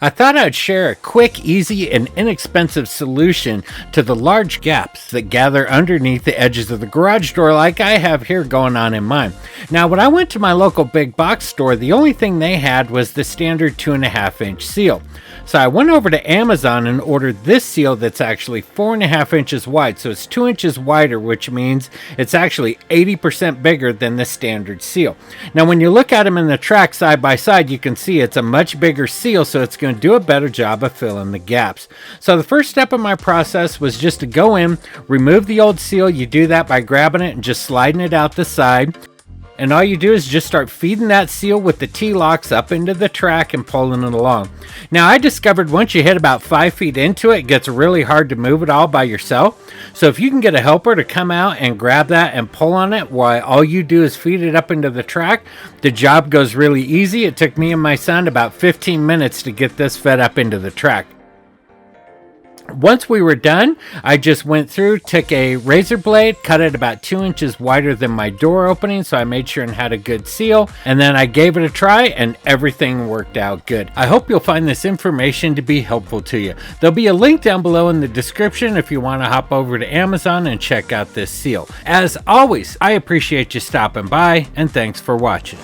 I thought I'd share a quick, easy, and inexpensive solution to the large gaps that gather underneath the edges of the garage door like I have here going on in mine. Now, when I went to my local big box store, the only thing they had was the standard 2.5-inch seal. So I went over to Amazon and ordered this seal that's actually 4.5 inches wide. So it's 2 inches wider, which means it's actually 80% bigger than the standard seal. Now, when you look at them in the track side by side, you can see it's a much bigger seal, so it's going to do a better job of filling the gaps. So the first step of my process was just to go in, remove the old seal. You do that by grabbing it and just sliding it out the side. And all you do is just start feeding that seal with the T-locks up into the track and pulling it along. Now, I discovered once you hit about 5 feet into it, it gets really hard to move it all by yourself. So if you can get a helper to come out and grab that and pull on it while all you do is feed it up into the track, the job goes really easy. It took me and my son about 15 minutes to get this fed up into the track. Once we were done, I just went through, took a razor blade, cut it about 2 inches wider than my door opening, so I made sure and had a good seal, and then I gave it a try, and everything worked out good. I hope you'll find this information to be helpful to you. There'll be a link down below in the description if you want to hop over to Amazon and check out this seal. As always, I appreciate you stopping by, and thanks for watching.